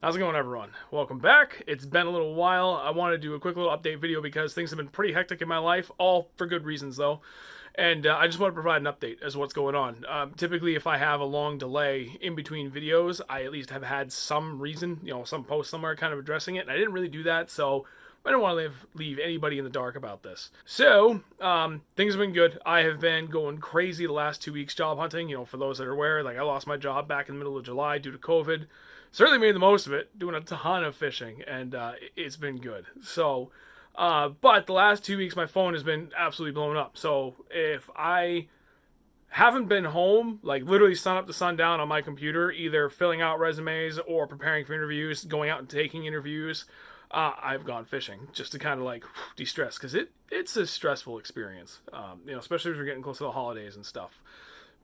How's it going, everyone? Welcome back. It's been a little while. I want to do a quick little update video because things have been pretty hectic in my life, all for good reasons though. And I just want to provide an update as to what's going on. Typically, if I have a long delay in between videos, I at least have had some reason, some post somewhere kind of addressing it. And I didn't really do that, so I don't want to leave anybody in the dark about this. So, things have been good. I have been going crazy the last 2 weeks job hunting. For those that are aware, I lost my job back in the middle of July due to COVID. Certainly made the most of it, doing a ton of fishing, and it's been good. So, but the last 2 weeks, my phone has been absolutely blown up. So if I haven't been home, literally sun up to sundown on my computer, either filling out resumes or preparing for interviews, going out and taking interviews, I've gone fishing just to kind of de-stress, because it's a stressful experience, especially as we're getting close to the holidays and stuff.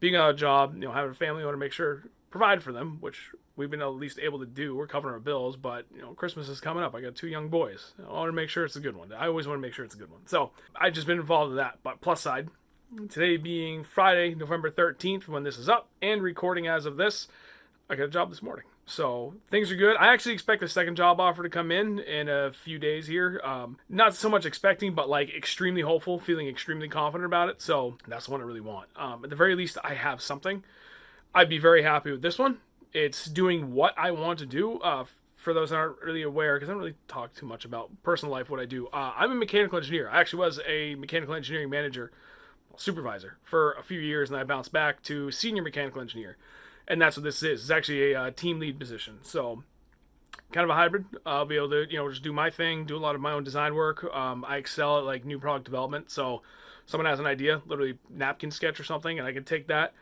Being out of a job, having a family, I want to make sure provide for them, which we've been at least able to do. We're covering our bills, but Christmas is coming up. I got 2 young boys. I want to make sure it's a good one. I always want to make sure it's a good one. So I've just been involved in that. But plus side, today being Friday, November 13th, when this is up and recording as of this, I got a job this morning. So things are good. I actually expect a second job offer to come in a few days here. Not so much expecting, but extremely hopeful, feeling extremely confident about it. So that's the one I really want. At the very least, I have something. I'd be very happy with this one. It's doing what I want to do. For those that aren't really aware, because I don't really talk too much about personal life, what I do. I'm a mechanical engineer. I actually was a mechanical engineering manager, supervisor, for a few years, and I bounced back to senior mechanical engineer. And that's what this is. It's actually a team lead position. So kind of a hybrid. I'll be able to, just do my thing, do a lot of my own design work. I excel at new product development. So someone has an idea, literally napkin sketch or something, and I can take that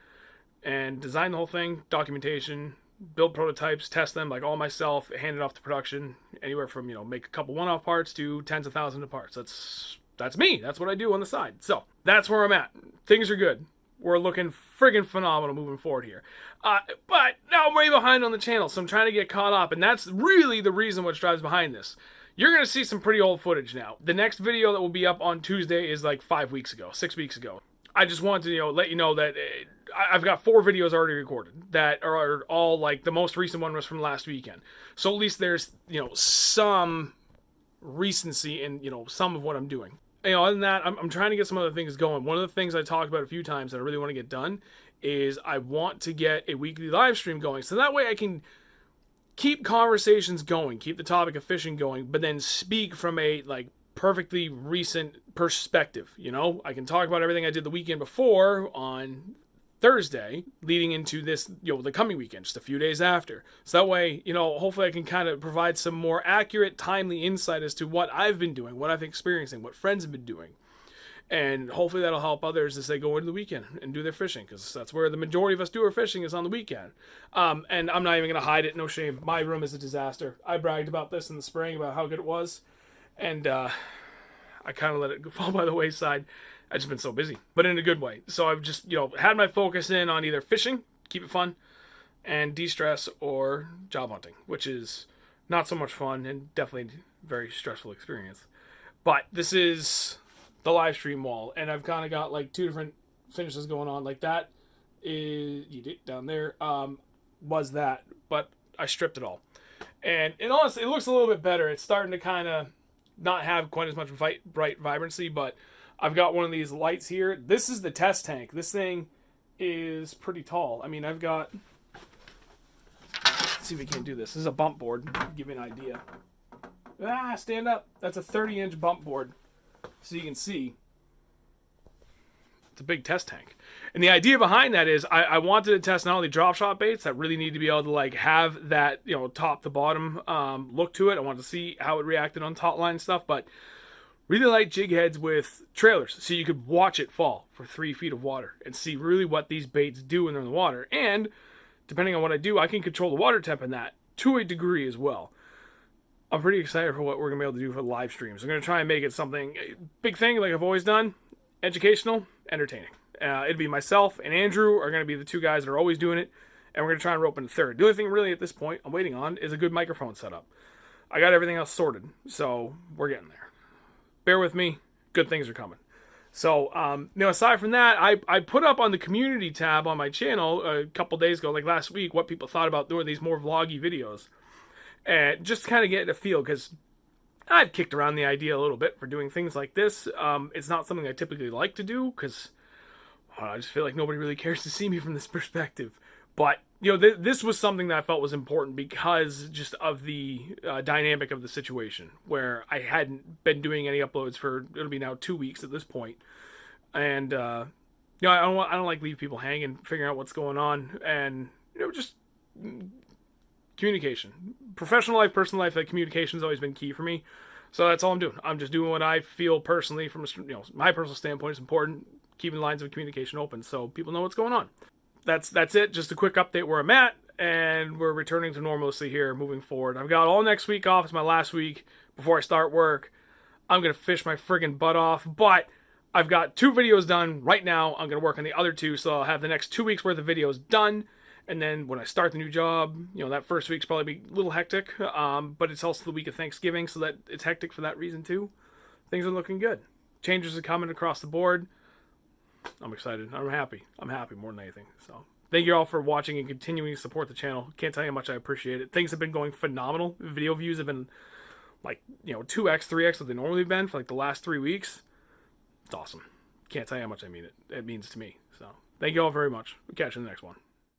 and design the whole thing, documentation, build prototypes, test them all myself, hand it off to production, anywhere from make a couple one-off parts to tens of thousands of parts. That's me. That's what I do on the side. So that's where I'm at. Things are good. We're looking friggin' phenomenal moving forward here. But now I'm way behind on the channel, so I'm trying to get caught up, and that's really the reason what drives behind this. You're going to see some pretty old footage now. The next video that will be up on Tuesday is 5 weeks ago, 6 weeks ago. I just wanted to let you know that I've got 4 videos already recorded that are all the most recent one was from last weekend. So at least there's some recency in some of what I'm doing. Other than that, I'm trying to get some other things going. One of the things I talked about a few times that I really want to get done is I want to get a weekly live stream going, so that way I can keep conversations going, keep the topic of fishing going, but then speak from a perfectly recent perspective. I can talk about everything I did the weekend before on Thursday, leading into this, the coming weekend, just a few days after. So that way, hopefully I can kind of provide some more accurate, timely insight as to what I've been doing, what I've been experiencing, what friends have been doing. And hopefully that'll help others as they go into the weekend and do their fishing, because that's where the majority of us do our fishing, is on the weekend. And I'm not even going to hide it, no shame. My room is a disaster. I bragged about this in the spring, about how good it was. And I kind of let it fall by the wayside. I've just been so busy, but in a good way. So I've just, had my focus in on either fishing, keep it fun, and de-stress, or job hunting, which is not so much fun and definitely a very stressful experience. But this is the live stream wall, and I've kind of got 2 different finishes going on. That is, down there, was that, but I stripped it all. And honestly, it looks a little bit better. It's starting to kind of not have quite as much bright vibrancy, but I've got one of these lights here. This is the test tank. This thing is pretty tall. I mean, I've got... Let's see if we can do this. This is a bump board, to give you an idea. Stand up. That's a 30-inch bump board. So you can see. It's a big test tank. And the idea behind that is I wanted to test not only drop shot baits that really need to be able to have that, top to bottom look to it. I wanted to see how it reacted on top line stuff, but really light jig heads with trailers, so you could watch it fall for 3 feet of water and see really what these baits do when they're in the water. And depending on what I do, I can control the water temp in that to a degree as well. I'm pretty excited for what we're going to be able to do for live streams. I'm going to try and make it something, big thing like I've always done, educational, entertaining. It'd be myself and Andrew are going to be the 2 guys that are always doing it, and we're going to try and rope in a third. The only thing really at this point I'm waiting on is a good microphone setup. I got everything else sorted, so we're getting there. Bear with me. Good things are coming. So, aside from that, I put up on the community tab on my channel a couple days ago, last week, what people thought about doing these more vloggy videos. and just kind of get a feel, because I've kicked around the idea a little bit for doing things like this. It's not something I typically like to do because I just feel like nobody really cares to see me from this perspective. But this was something that I felt was important because just of the dynamic of the situation, where I hadn't been doing any uploads for, it'll be now 2 weeks at this point, and I don't like leave people hanging, figuring out what's going on, and just communication, professional life, personal life. Like, communication's always been key for me. So that's all I'm doing. I'm just doing what I feel personally from my personal standpoint is important, keeping lines of communication open so people know what's going on. That's it. Just a quick update where I'm at, and we're returning to normalcy here moving forward. I've got all next week off. It's my last week before I start work. I'm going to fish my friggin' butt off, but I've got 2 videos done right now. I'm going to work on the other 2, so I'll have the next 2 weeks worth of videos done. And then when I start the new job, that first week's probably be a little hectic, but it's also the week of Thanksgiving, so that it's hectic for that reason too. Things are looking good. Changes are coming across the board. I'm excited. I'm happy. I'm happy more than anything. So thank you all for watching and continuing to support the channel. Can't tell you how much I appreciate it. Things have been going phenomenal. Video views have been like 2x, 3x what they normally have been for like the last 3 weeks. It's awesome. Can't tell you how much it means to me. So thank you all very much. We'll catch you in the next one.